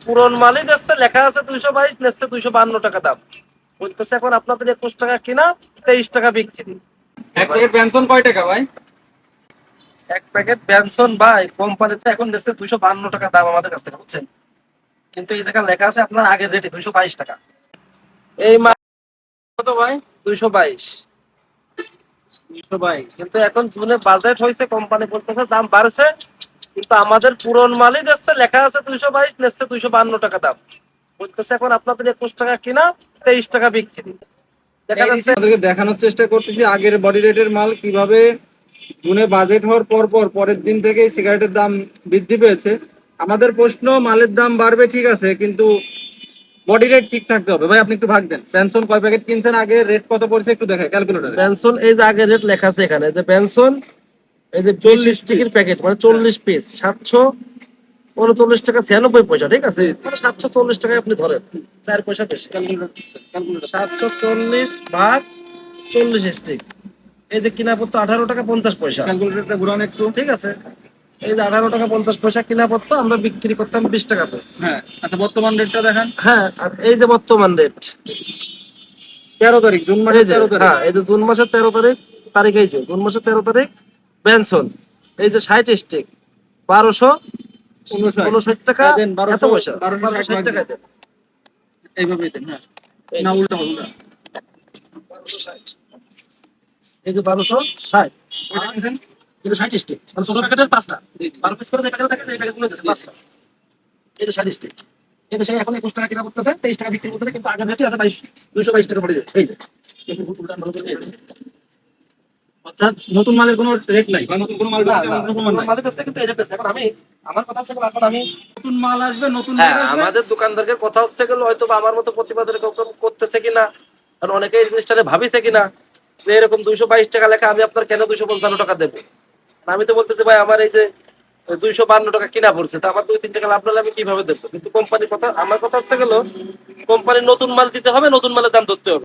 পুরন মালই নেচতে লেখা আছে 222, নেচতে 252 টাকা দাম বলতেছে। এখন আপনাদের 21 টাকা কিনা, 23 টাকা বিক্রি। এক প্যাকেট বেনসন কয় টাকা ভাই? এক প্যাকেট বেনসন ভাই কোম্পানিতে এখন নেচতে 252 টাকা দাম আমাদের কাছ থেকে, বুঝছেন? কিন্তু এই জায়গায় লেখা আছে আপনার আগের রেটে 222 টাকা। এই মাল কত ভাই? 222। 222। কিন্তু এখন জুনে বাজেট হয়েছে, কোম্পানি বলতেছে দাম বাড়ছে, কিন্তু আমাদের পুরন মালই নেচতে লেখা আছে 222, নেচতে 252 টাকা দাম বলতেছে। এখন আপনাদের 21 টাকা কিনা, 23 টাকা বিক্রি। দেখা যাচ্ছে আমাদেরকে দেখানোর চেষ্টা করতেছি আগের বডি রেটের মাল কিভাবে জুনে বাজেট হওয়ার পর পরের দিন থেকে সিগারেটের দাম বৃদ্ধি পেয়েছে। আমাদের প্রশ্ন, মালের দাম বাড়বে ঠিক আছে, কিন্তু বডি রেট ঠিক থাকতে হবে। ভাই আপনি একটু ভাগ দেন, বেনসন কয় প্যাকেট কিনছেন, আগে রেট কত পড়ছে একটু দেখায় ক্যালকুলেটরে। বেনসন এই যে আগের রেট লেখা আছে এখানে, যে বেনসন এই যে 40 20 স্টিকের প্যাকেট মানে 40 পিস 739 টাকা 96 পয়সা, ঠিক আছে? মানে 740 টাকায় আপনি ধরেন 4 পয়সা বেশি। ক্যালকুলেটর 740 ভাগ 40 স্টিক, এই যে কিনা পড়তো 18 টাকা 50 পয়সা, ক্যালকুলেটরটা ঘুরান একটু। ঠিক আছে? এই যে 18 টাকা 50 পয়সা কিনা পড়তো, আমরা বিক্রি করতাম 20 টাকা পিস। হ্যাঁ আচ্ছা, বর্তমান রেটটা দেখান। হ্যাঁ, আর এই যে বর্তমান রেট 13 তারিখ, জুন এই মাসের যে, 13 তারিখ। হ্যাঁ এই যে জুন মাসের 13 তারিখ, এই যে জুন মাসের 13 তারিখ বেনসন এই যে 60 স্টিক 1259 টাকা দেন এত পয়সা, 1260 টাকা দেন। এইভাবেই দেন। হ্যাঁ এই না, যে উল্টা উল্টা। 1260, এই যে 1260, কয়টা কিনছেন? এই যে 60 স্টিক মানে ছোট প্যাকেটের 5টা, জি, জি। 12 পিস করে যে প্যাকেট থাকে সেই প্যাকেটগুলো দিয়েছে 5টা। এই যে 60 স্টিক, এই যে সে এখন 21 টাকা কিনা করতেছে, 23 টাকা বিক্রি করতেছে, কিন্তু আগের রেটে আছে 222 টাকা পড়ে যায়। এই যে উল্টা ভালো করে এই যে। অর্থাৎ নতুন মালের কোনো রেট নাই বা নতুন কোনো মাল না, ঢুকছে না, এমন কোনো প্রমাণ নাই। মালিক আছে কিন্তু এই রেট আছে। এখন আমি আমার কথা হচ্ছে এখন আমি নতুন মাল আসবে, নতুন হ্যাঁ, রেট আসবে। আমাদের দোকানদারদের কথা হচ্ছে গেল হয়তো বা আমার মতো প্রতিবাদের কেউ কেউ করতেছে কিনা, কারণ অনেকে এই জিনিসটা ভাবিছে কিনা যে এরকম 222 টাকা লেখা আমি আপনার কেন 255 টাকা দেবো। আমি তো বলতেছি ভাই আমার এই যে 252 টাকা কিনা পড়ছে, তা আমার 2-3 টাকা লাভ নাহলে আমি কিভাবে দেবো? কিন্তু কোম্পানির কথা, আমার কথা হচ্ছে গেল কোম্পানির নতুন মাল দিতে হবে, নতুন মালের দাম ধরতে হবে।